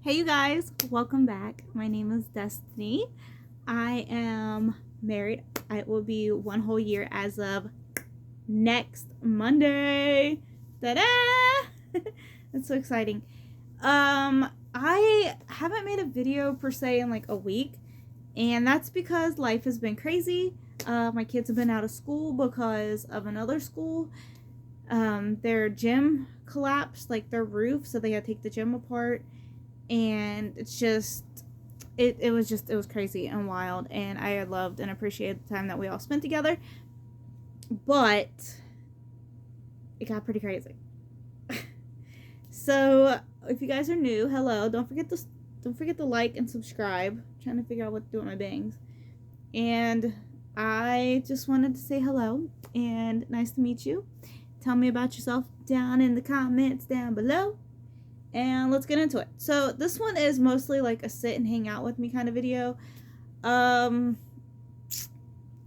Hey you guys, welcome back. My name is Destiny. I am married. It will be 1 whole year as of next Monday. Ta-da! That's so exciting. I haven't made a video per se in like a week, and that's because life has been crazy. My kids have been out of school because of another school. Their gym collapsed, like their roof, so they had to take the gym apart, and it's just it was crazy and wild, and I loved and appreciated the time that we all spent together, but it got pretty crazy. So if you guys are new, hello, don't forget to like and subscribe. I'm trying to figure out what to do with my bangs, and I just wanted to say hello and nice to meet you. Tell me about yourself down in the comments down below. And let's get into it. So this one is mostly like a sit and hang out with me kind of video.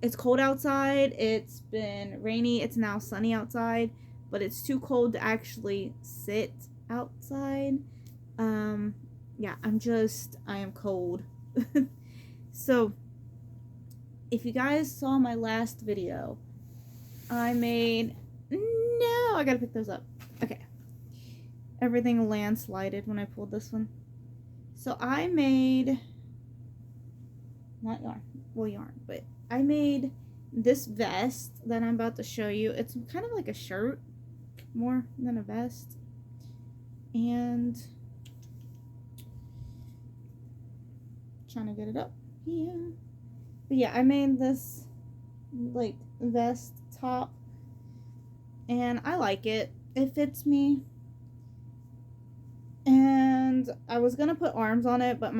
It's cold outside. It's been rainy. It's now sunny outside, but it's too cold to actually sit outside. Yeah, I am cold. So if you guys saw my last video, I gotta pick those up. Okay. Everything landslided when I pulled this one. So I made, not yarn, but I made this vest that I'm about to show you. It's kind of like a shirt more than a vest. And trying to get it up here. But yeah, I made this like vest top, and I like it. It fits me. And I was gonna put arms on it, but I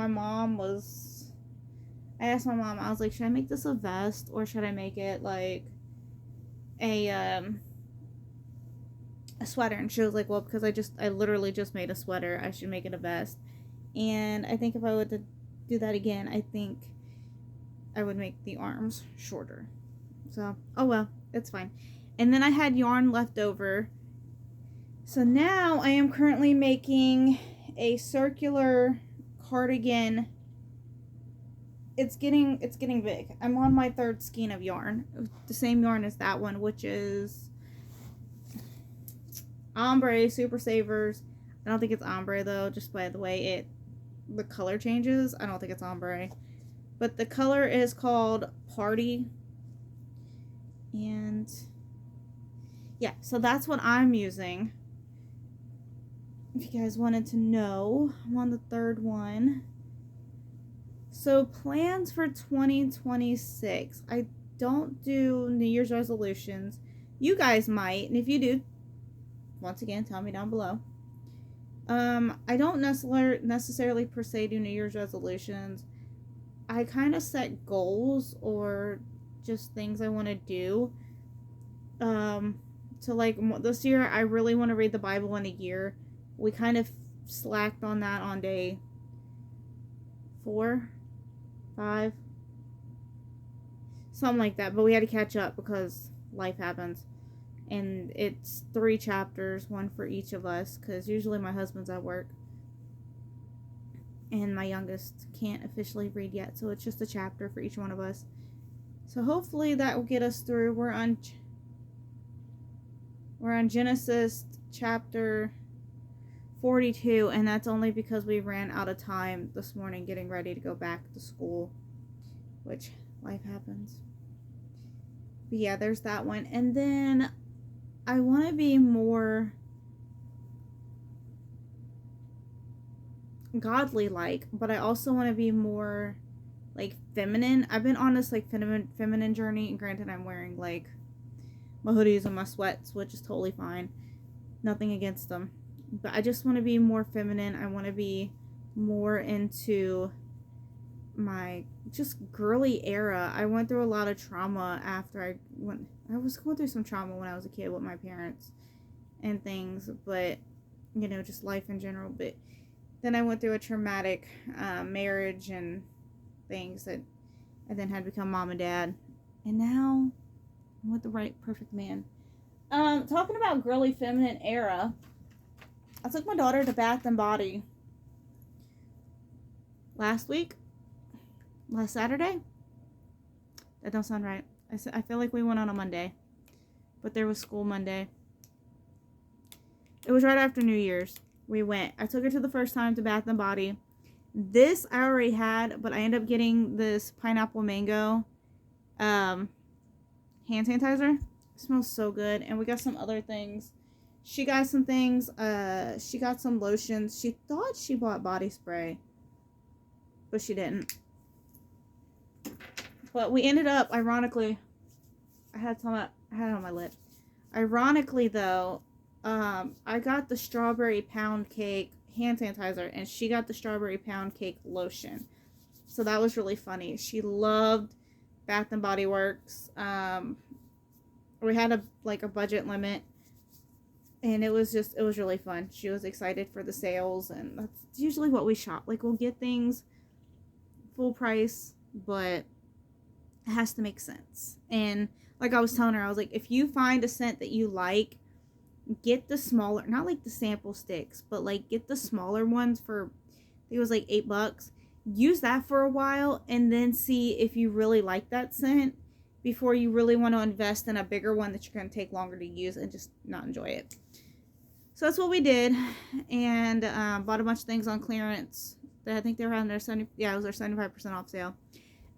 asked my mom, I was like, should I make this a vest or should I make it like a sweater? And she was like, well, because I literally just made a sweater, I should make it a vest. And I think if I would do that again, I think I would make the arms shorter. So, oh well, it's fine. And then I had yarn left over. So now I am currently making a circular cardigan. It's getting big. I'm on my third skein of yarn. The same yarn as that one, which is Ombre Super Savers. I don't think it's ombre though, just by the way the color changes. I don't think it's ombre. But the color is called Party. And yeah, so that's what I'm using. If you guys wanted to know, I'm on the third one. So plans for 2026. I don't do New Year's resolutions. You guys might, and if you do, once again, tell me down below. I don't necessarily per se do New Year's resolutions. I kind of set goals or just things I want to do. So like this year, I really want to read the Bible in a year. We kind of slacked on that on day 4, 5, something like that. But we had to catch up because life happens. And it's 3 chapters, one for each of us, because usually my husband's at work. And my youngest can't officially read yet, so it's just a chapter for each one of us. So hopefully that will get us through. We're on Genesis chapter 42, and that's only because we ran out of time this morning getting ready to go back to school, which life happens. But yeah, there's that one. And then I want to be more godly like, but I also want to be more like feminine. I've been on this like feminine journey, and granted I'm wearing like my hoodies and my sweats, which is totally fine. Nothing against them. But I just want to be more feminine. I want to be more into my just girly era. I went through a lot of trauma after I was going through some trauma when I was a kid with my parents and things, but just life in general. But then I went through a traumatic marriage and things that I then had to become mom and dad, and now I'm with the right perfect man. Talking about girly feminine era, I took my daughter to Bath and Body last week, last Saturday. That don't sound right. I feel like we went on a Monday, but there was school Monday. It was right after New Year's. We went. I took her to the first time to Bath and Body. This I already had, but I ended up getting this pineapple mango hand sanitizer. It smells so good. And we got some other things. She got some things. She got some lotions. She thought she bought body spray, but she didn't. But we ended up, ironically, I had it on my lip. Ironically, though, I got the strawberry pound cake hand sanitizer, and she got the strawberry pound cake lotion. So that was really funny. She loved Bath and Body Works. We had a budget limit, and it was really fun. She was excited for the sales, and that's usually what we shop. Like, we'll get things full price, but it has to make sense. And like I was telling her, I was like, if you find a scent that you like, get the smaller, not like the sample sticks, but like get the smaller ones for, I think it was like $8. Use that for a while and then see if you really like that scent before you really want to invest in a bigger one that you're going to take longer to use and just not enjoy it. So that's what we did, and bought a bunch of things on clearance. I think they were having their it was their 75% off sale.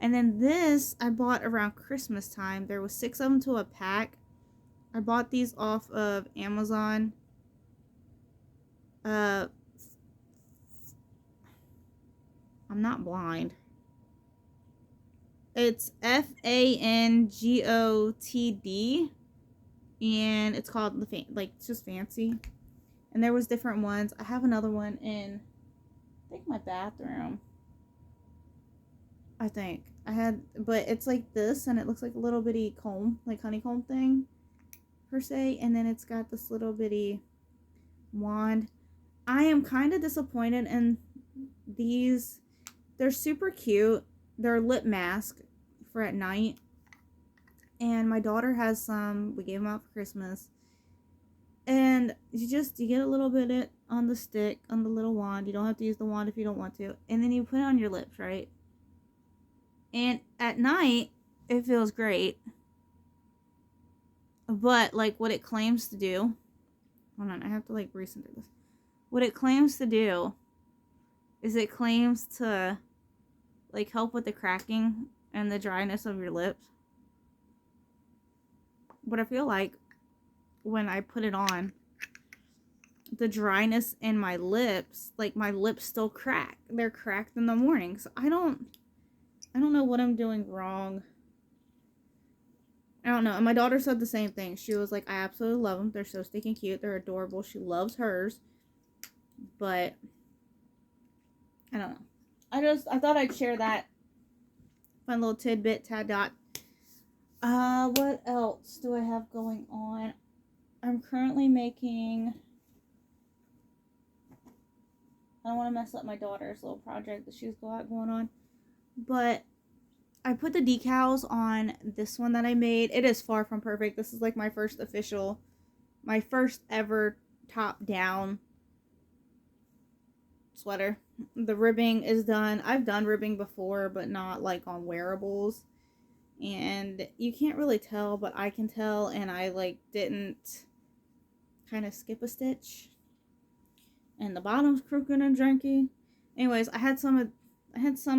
And then this I bought around Christmas time. There was 6 of them to a pack. I bought these off of Amazon. I'm not blind. It's FANGOTD, and it's called it's just fancy. And there was different ones. I have another one in, I think, my bathroom. I think I had, but it's like this, and it looks like a little bitty comb, like honeycomb thing, per se. And then it's got this little bitty wand. I am kind of disappointed in these. They're super cute. They're lip mask for at night. And my daughter has some. We gave them out for Christmas. And you get a little bit on the stick, on the little wand. You don't have to use the wand if you don't want to. And then you put it on your lips, right? And at night, it feels great. But, like, what it claims to do... Hold on, I have to, like, recenter this. What it claims to do is it claims to, like, help with the cracking and the dryness of your lips. But I feel like when I put it on, the dryness in my lips, like, my lips still crack. They're cracked in the morning. So I don't know what I'm doing wrong. I don't know. And my daughter said the same thing. She was like, I absolutely love them. They're so stinking cute. They're adorable. She loves hers. But I don't know. I thought I'd share that fun little tidbit, tad dot. What else do I have going on? I'm currently making... I don't want to mess up my daughter's little project that she's got going on. But I put the decals on this one that I made. It is far from perfect. This is like my first ever top-down sweater. The ribbing is done. I've done ribbing before, but not like on wearables. And you can't really tell, but I can tell, and I like didn't kind of skip a stitch. And the bottom's crooked and janky. Anyways, I had some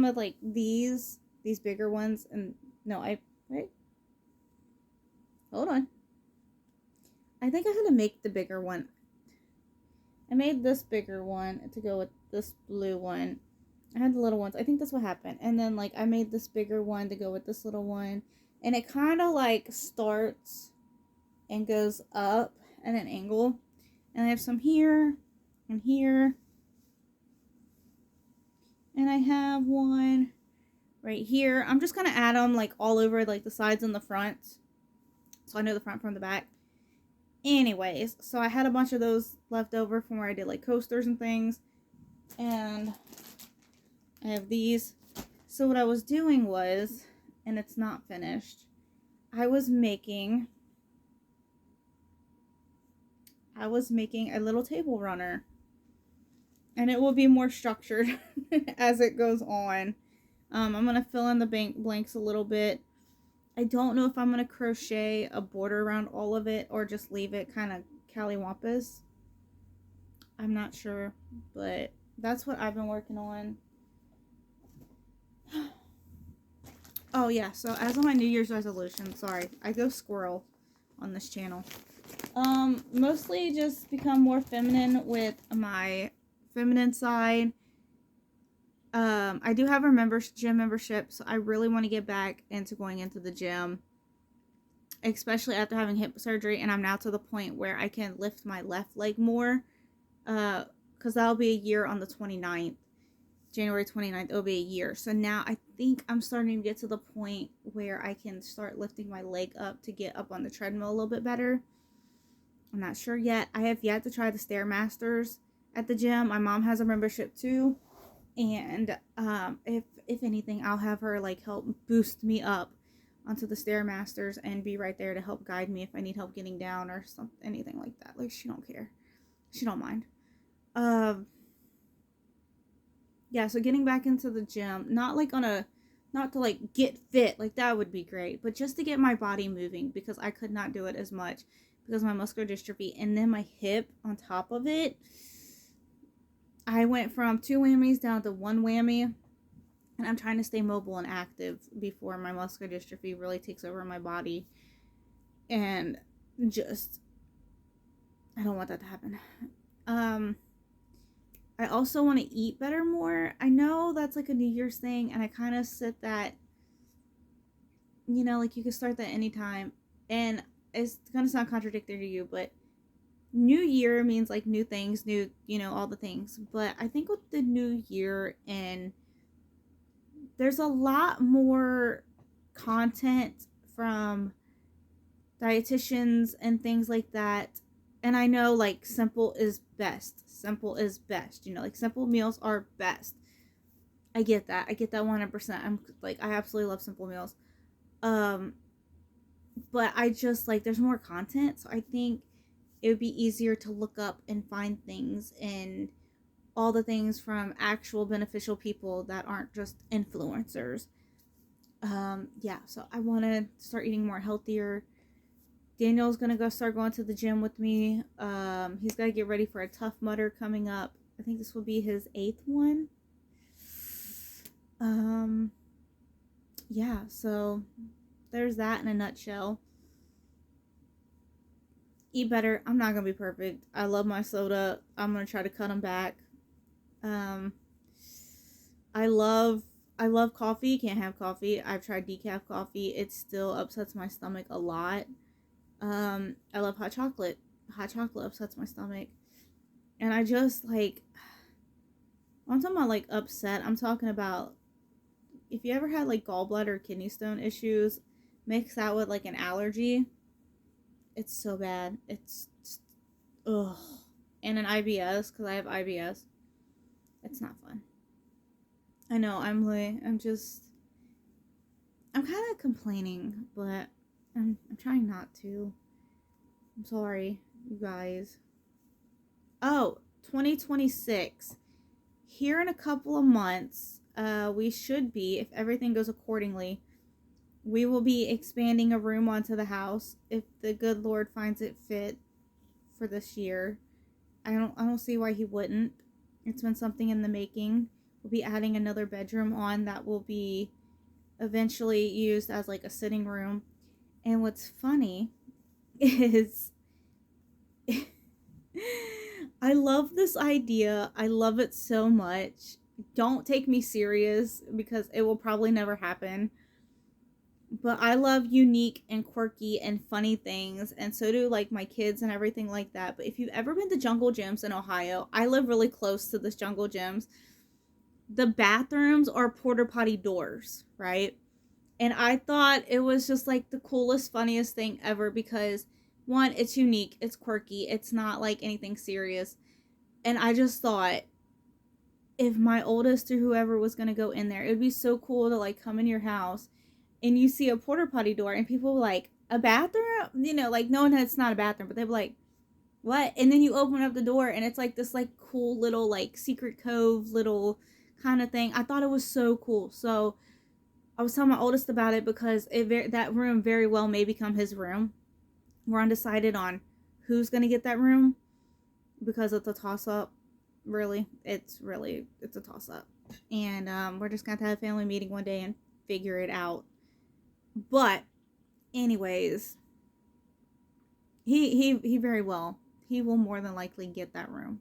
of like these bigger ones, and wait. Hold on. I think I had to make the bigger one. I made this bigger one to go with this blue one. I had the little ones. I think that's what happened. And then, like, I made this bigger one to go with this little one. And it kind of, like, starts and goes up at an angle. And I have some here and here. And I have one right here. I'm just going to add them, like, all over, like, the sides and the front. So I know the front from the back. Anyways, so I had a bunch of those left over from where I did, like, coasters and things. And I have these. So what I was doing was, and it's not finished, I was making a little table runner. and it will be more structured as it goes on. I'm going to fill in the blanks a little bit. I don't know if I'm going to crochet a border around all of it or just leave it kind of callywampas. I'm not sure, but that's what I've been working on. Oh yeah, so as on my New Year's resolution, sorry, I go squirrel on this channel. Mostly just become more feminine with my feminine side. I do have a gym membership, so I really want to get back into going into the gym, especially after having hip surgery, and I'm now to the point where I can lift my left leg more, because that'll be a year on the 29th. January 29th, it'll be a year. So now I think I'm starting to get to the point where I can start lifting my leg up to get up on the treadmill a little bit better. I'm not sure yet. I have yet to try the Stairmasters at the gym. My mom has a membership too. And if anything, I'll have her like help boost me up onto the Stairmasters and be right there to help guide me if I need help getting down or something, anything like that. Like, she don't care. She don't mind. Yeah, so getting back into the gym, not to like get fit, like that would be great, but just to get my body moving, because I could not do it as much because of my muscular dystrophy, and then my hip on top of it. I went from 2 whammies down to 1 whammy, and I'm trying to stay mobile and active before my muscular dystrophy really takes over my body, and just, I don't want that to happen. I also want to eat better more. I know that's like a New Year's thing, and I kind of said that, like you can start that anytime, and it's gonna sound contradictory to you, but New Year means like new things, new, all the things. But I think with the new year, and there's a lot more content from dietitians and things like that. And I know like simple is best. Simple is best. Like simple meals are best. I get that. I get that 100%. I'm like, I absolutely love simple meals. But I just like, there's more content. So I think it would be easier to look up and find things, and all the things from actual beneficial people that aren't just influencers. Yeah, so I want to start eating more healthier. Daniel's going to start going to the gym with me. He's got to get ready for a Tough Mudder coming up. I think this will be his 8th one. Yeah, so there's that in a nutshell. Eat better. I'm not going to be perfect. I love my soda. I'm going to try to cut them back. I love coffee. Can't have coffee. I've tried decaf coffee. It still upsets my stomach a lot. I love hot chocolate. Hot chocolate upsets my stomach. And I just like, when I'm talking about like upset, I'm talking about if you ever had like gallbladder or kidney stone issues, mix that with like an allergy. It's so bad. It's ugh. And an IBS, because I have IBS. It's not fun. I know, I'm kind of complaining, but I'm trying not to. I'm sorry, you guys. Oh, 2026. Here in a couple of months, we should be, if everything goes accordingly, we will be expanding a room onto the house if the good Lord finds it fit for this year. I don't see why he wouldn't. It's been something in the making. We'll be adding another bedroom on that will be eventually used as like a sitting room. And what's funny is I love this idea. I love it so much. Don't take me serious because it will probably never happen. But I love unique and quirky and funny things, and so do like my kids and everything like that. But if you've ever been to Jungle Gyms in Ohio, I live really close to this Jungle Gyms. The bathrooms are porta potty doors, right? And I thought it was just like the coolest, funniest thing ever because one, it's unique, it's quirky, it's not like anything serious. And I just thought if my oldest or whoever was going to go in there, it would be so cool to like come in your house and you see a porta potty door and people were like, a bathroom? Like, no, it's not a bathroom, but they were like, what? And then you open up the door and it's like this like cool little like secret cove little kind of thing. I thought it was so cool. So I was telling my oldest about it because that room very well may become his room. We're undecided on who's gonna get that room because it's a toss up. Really, it's a toss up, and we're just gonna have a family meeting one day and figure it out. But anyways, he very well, he will more than likely get that room,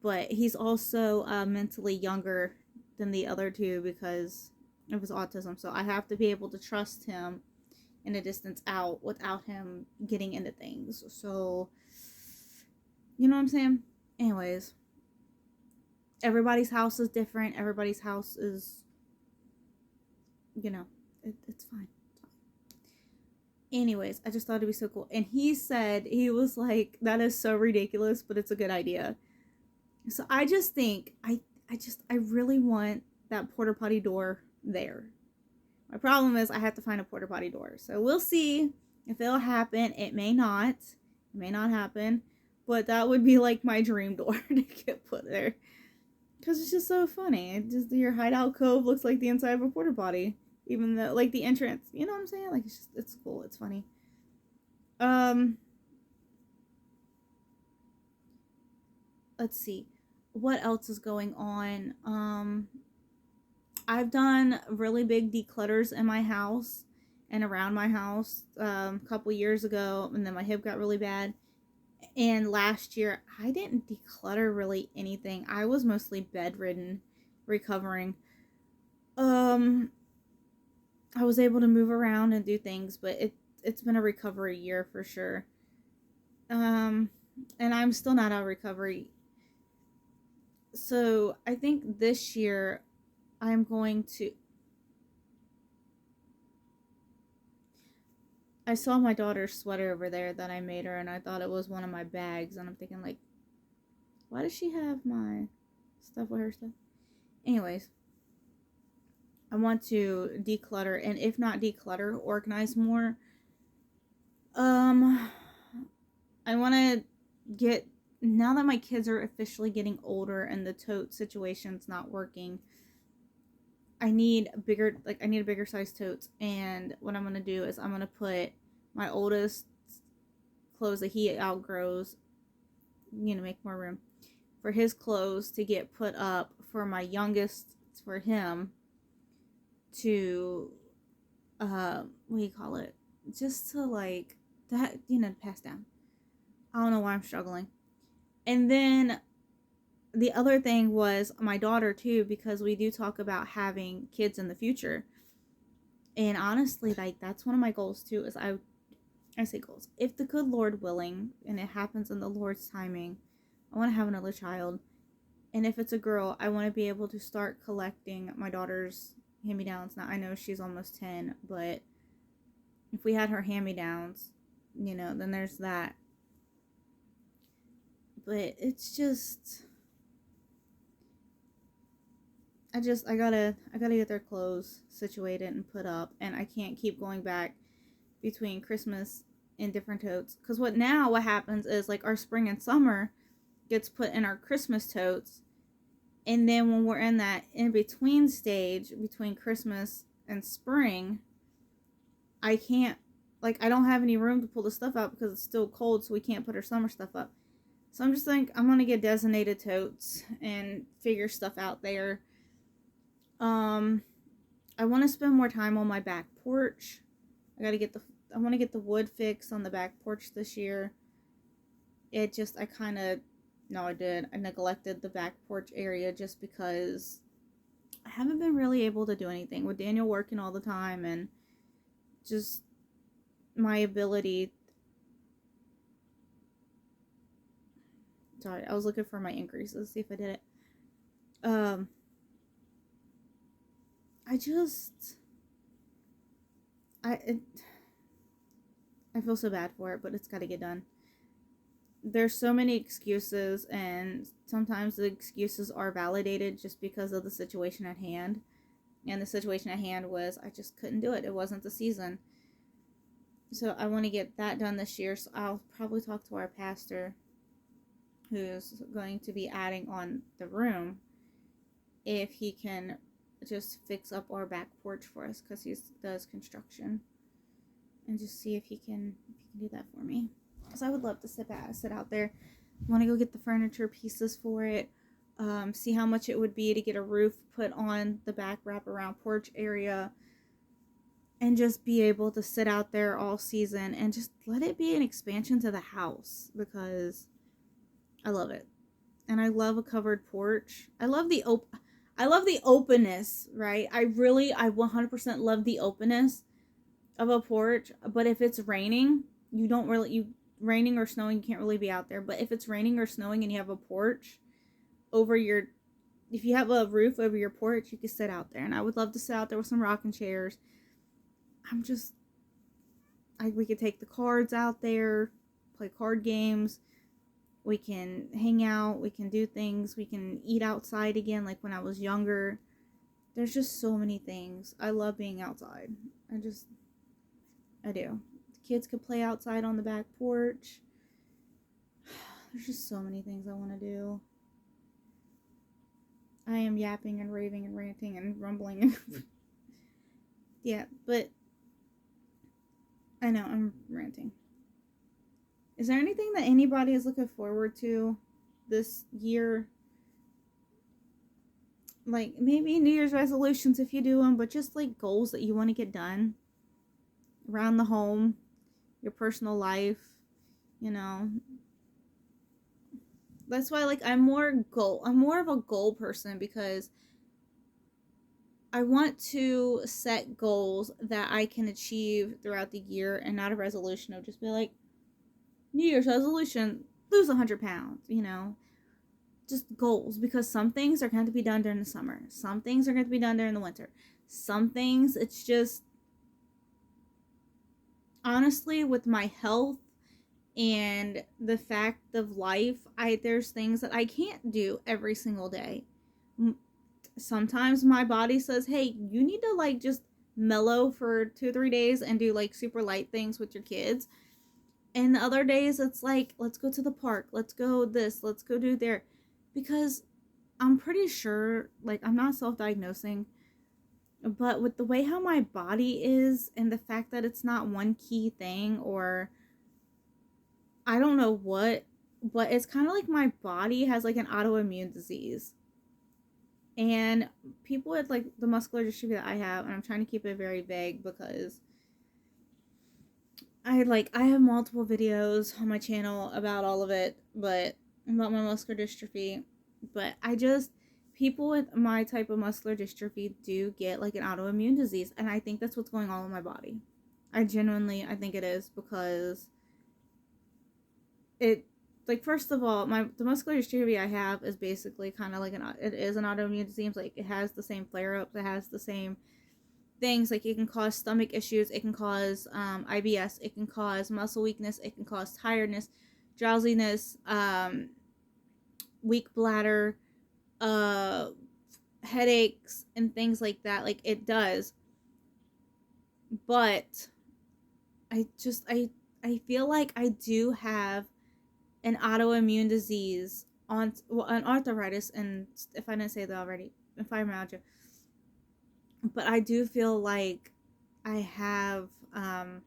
but he's also mentally younger than the other two because of his autism, so I have to be able to trust him in a distance out without him getting into things. So you know what I'm saying? Anyways, everybody's house is different. Everybody's house is, you know, it's fine. Anyways, I just thought it'd be so cool. And he said, he was like, that is so ridiculous, but it's a good idea. So I just think, I really want that porta potty door there. My problem is I have to find a porta potty door. So we'll see if it'll happen. It may not. It may not happen. But that would be like my dream door to get put there. Because it's just so funny. It just, your hideout cove looks like the inside of a porta potty. Even though, like, the entrance. You know what I'm saying? Like, it's cool. It's funny. Let's see. What else is going on? I've done really big declutters in my house and around my house a couple years ago, and then my hip got really bad. And last year, I didn't declutter really anything. I was mostly bedridden, recovering. I was able to move around and do things, but it's been a recovery year for sure. Um, and I'm still not out of recovery. So I think this year I'm going to. I saw my daughter's sweater over there that I made her, and I thought it was one of my bags, and I'm thinking like, why does she have my stuff with her stuff? Anyways, I want to declutter, and if not declutter, organize more. Um, I want to get, now that my kids are officially getting older and the tote situation's not working, I need a bigger size totes. And what I'm going to do is I'm going to put my oldest clothes that he outgrows, make more room for his clothes to get put up, for my youngest, for him to, what do you call it? Just to like, that, pass down. I don't know why I'm struggling. And then the other thing was my daughter too, because we do talk about having kids in the future. And honestly, like, that's one of my goals too, is I say goals. If the good Lord willing, and it happens in the Lord's timing, I want to have another child. And if it's a girl, I want to be able to start collecting my daughter's hand-me-downs. Now, I know she's almost 10, but if we had her hand-me-downs, then there's that. But it's just, I gotta get their clothes situated and put up, and I can't keep going back between Christmas and different totes. Because what happens is, like, our spring and summer gets put in our Christmas totes, and then when we're in that in between stage between Christmas and spring, I can't, like, I don't have any room to pull the stuff out because it's still cold, so we can't put our summer stuff up. So I'm just like, I'm gonna get designated totes and figure stuff out there. I want to spend more time on my back porch. I want to get the wood fixed on the back porch this year. I neglected the back porch area just because I haven't been really able to do anything with Daniel working all the time, and just my ability. Sorry, I was looking for my increases, see if I did it. I just, I feel so bad for it, but it's got to get done. There's so many excuses, and sometimes the excuses are validated just because of the situation at hand. And the situation at hand was, I just couldn't do it. It wasn't the season. So I want to get that done this year. So I'll probably talk to our pastor, who's going to be adding on the room, if he can just fix up our back porch for us, because he does construction, and just see if he can do that for me, because I would love to sit out there. I want to go get the furniture pieces for it, see how much it would be to get a roof put on the back wraparound porch area, and just be able to sit out there all season and just let it be an expansion to the house, because I love it. And I love a covered porch. I love the openness, right? I 100% love the openness of a porch. But if it's raining, raining or snowing, you can't really be out there. But if it's raining or snowing and you have a porch if you have a roof over your porch, you can sit out there. And I would love to sit out there with some rocking chairs. We could take the cards out there, play card games. We can hang out. We can do things. We can eat outside again like when I was younger. There's just so many things. I love being outside. I do. The kids could play outside on the back porch. There's just so many things I want to do. I am yapping and raving and ranting and rumbling. Yeah, but I know I'm ranting. Is there anything that anybody is looking forward to this year? Like, maybe New Year's resolutions if you do them, but just like goals that you want to get done around the home, your personal life, you know. That's why, like, I'm more of a goal person, because I want to set goals that I can achieve throughout the year, and not a resolution of just be like, New Year's resolution, lose 100 pounds, you know. Just goals, because some things are going to be done during the summer. Some things are going to be done during the winter. Some things, it's just, honestly, with my health and the fact of life, there's things that I can't do every single day. Sometimes my body says, hey, you need to like just mellow for 2-3 days and do like super light things with your kids. And the other days it's like, let's go to the park, let's go this, let's go do there. Because I'm pretty sure, like, I'm not self-diagnosing, but with the way how my body is and the fact that it's not one key thing, or I don't know what, but it's kind of like my body has like an autoimmune disease. And people with like the muscular dystrophy that I have, and I'm trying to keep it very vague because I have multiple videos on my channel about all of it, but about my muscular dystrophy. But people with my type of muscular dystrophy do get like an autoimmune disease, and I think that's what's going on in my body. I think it is, because it, like, first of all, the muscular dystrophy I have is basically kind of like it is an autoimmune disease. Like, it has the same flare-ups, it has the same things. Like, it can cause stomach issues, it can cause IBS, it can cause muscle weakness, it can cause tiredness, drowsiness, weak bladder, headaches, and things like that. Like, it does. But I feel like I do have an autoimmune disease, an arthritis, and if I didn't say that already, and fibromyalgia. But I do feel like I have an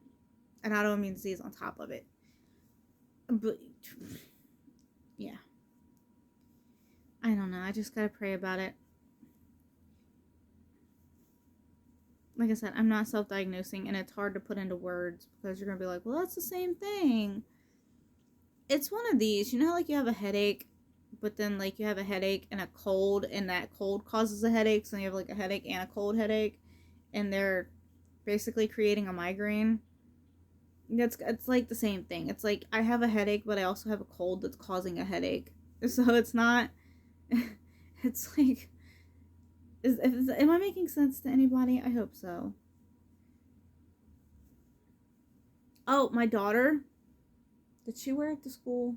autoimmune disease on top of it. But yeah, I don't know. I just gotta pray about it. Like I said, I'm not self-diagnosing, and it's hard to put into words, because you're gonna be like, well, that's the same thing. It's one of these, you know, like you have a headache, but then like you have a headache and a cold, and that cold causes a headache, so you have like a headache and a cold headache, and they're basically creating a migraine. It's like the same thing. It's like I have a headache, but I also have a cold that's causing a headache. So it's not. It's like, am I making sense to anybody? I hope so. Oh, my daughter. Did she wear it to school?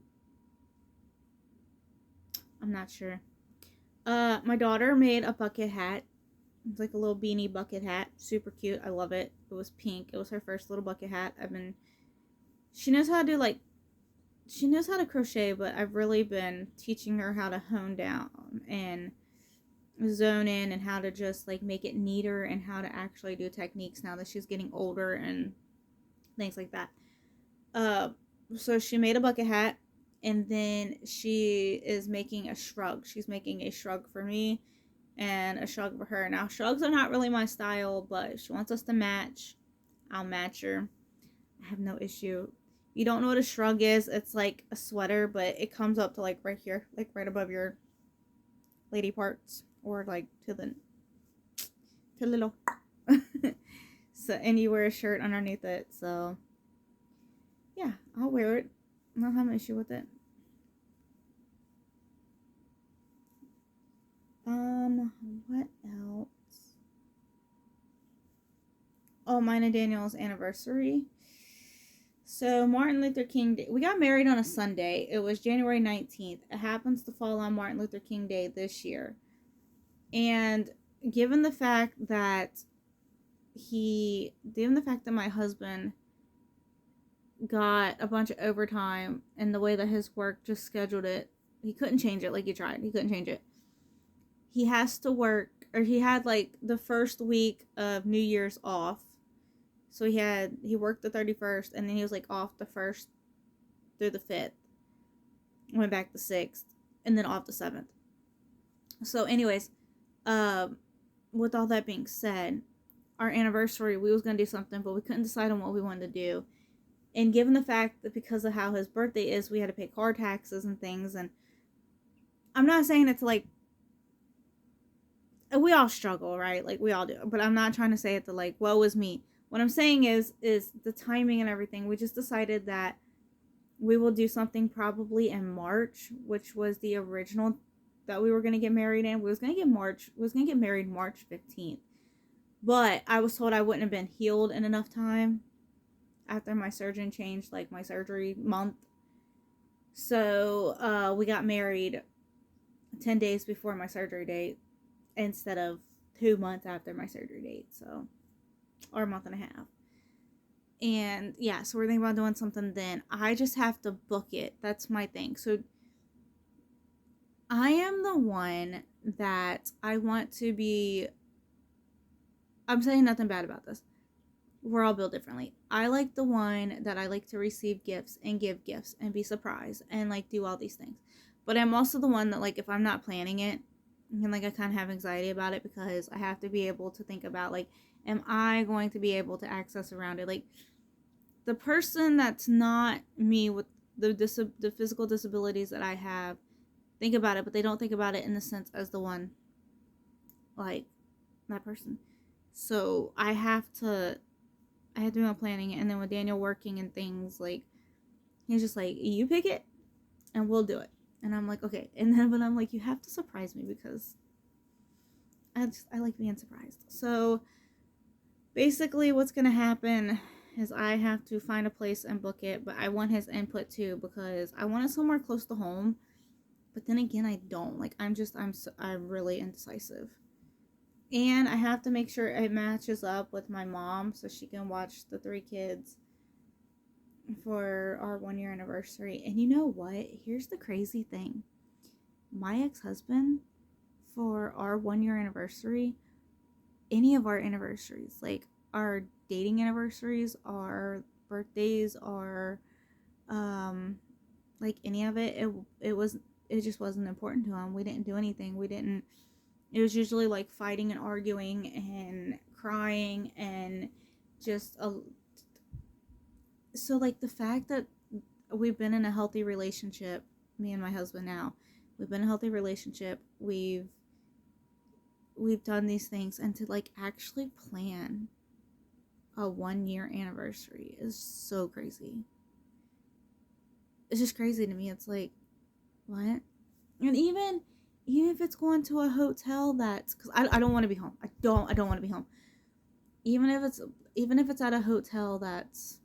I'm not sure. My daughter made a bucket hat, It's like a little beanie bucket hat. Super cute. I love it. It was pink. It was her first little bucket hat. She knows how to do like, she knows how to crochet, but I've really been teaching her how to hone down and zone in and how to just like make it neater and how to actually do techniques now that she's getting older and things like that. Uh, so she made a bucket hat, and then she is making a shrug. She's making a shrug for me and a shrug for her. Now, shrugs are not really my style, but if she wants us to match, I'll match her. I have no issue. You don't know what a shrug is? It's like a sweater, but it comes up to like right here, like right above your lady parts, or like to the little. So, and you wear a shirt underneath it. So, yeah, I'll wear it. I don't have an issue with it. What else? Oh, mine and Daniel's anniversary. So Martin Luther King Day. We got married on a Sunday. It was January 19th. It happens to fall on Martin Luther King Day this year. And given the fact that my husband got a bunch of overtime and the way that his work just scheduled it, he couldn't change it. Like, he tried. He couldn't change it. He has to work, or he had like the first week of New Year's off. So he worked the 31st, and then he was like off the 1st through the 5th. Went back the 6th, and then off the 7th. So anyways, with all that being said, our anniversary, we was going to do something, but we couldn't decide on what we wanted to do. And given the fact that because of how his birthday is, we had to pay car taxes and things, and I'm not saying it's like, we all struggle, right? Like, we all do. But I'm not trying to say it to like, woe is me. What I'm saying is the timing and everything. We just decided that we will do something probably in March, which was the original that we were going to get married in. We was going to get married March 15th. But I was told I wouldn't have been healed in enough time after my surgeon changed like my surgery month. So we got married 10 days before my surgery date instead of 2 months after my surgery date. So, or a month and a half. And yeah, so we're thinking about doing something then. I just have to book it. That's my thing. So I am the one that I want to be. I'm saying nothing bad about this. We're all built differently. I like the one that I like to receive gifts and give gifts and be surprised and like do all these things. But I'm also the one that like if I'm not planning it, and like I kind of have anxiety about it because I have to be able to think about like, am I going to be able to access around it? Like, the person that's not me with the physical disabilities that I have think about it, but they don't think about it in the sense as the one like that person. So I have to do my planning, and then with Daniel working and things, like he's just like, you pick it and we'll do it. And I'm like, okay. And then but I'm like, you have to surprise me because I like being surprised. So basically what's gonna happen is I have to find a place and book it, but I want his input too because I want it somewhere close to home. But then again, I don't. Like, I'm really indecisive. And I have to make sure it matches up with my mom so she can watch the 3 kids for our 1-year anniversary. And you know what? Here's the crazy thing. My ex-husband, for our 1-year anniversary, any of our anniversaries, like our dating anniversaries, our birthdays, our like any of it, it just wasn't important to him. We didn't do anything. It was usually like fighting and arguing and crying and just so like the fact that we've been in a healthy relationship, me and my husband now, we've been in a healthy relationship, we've done these things, and to like actually plan a 1-year anniversary is so crazy. It's just crazy to me. It's like, what? And even if it's going to a hotel that's, because I don't want to be home. I don't want to be home. Even if it's at a hotel that's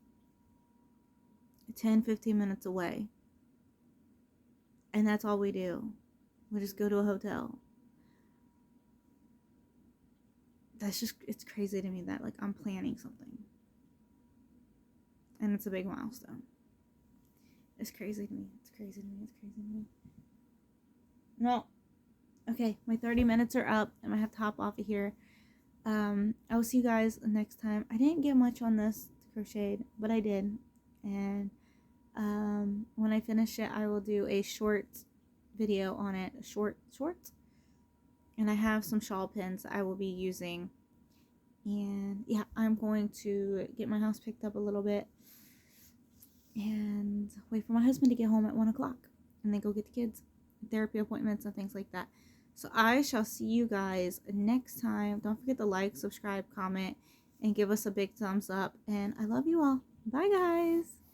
10-15 minutes away, and that's all we do, we just go to a hotel. it's crazy to me that like I'm planning something and it's a big milestone. It's crazy to me. It's crazy to me. It's crazy to me. Well, okay, my 30 minutes are up. I'm gonna have to hop off of here. I will see you guys next time. I didn't get much on this crocheted, but I did. And when I finish it, I will do a short video on it. Short. And I have some shawl pins I will be using. And yeah, I'm going to get my house picked up a little bit and wait for my husband to get home at 1 o'clock and then go get the kids therapy appointments and things like that. So I shall see you guys next time. Don't forget to like, subscribe, comment, and give us a big thumbs up. And I love you all. Bye, guys.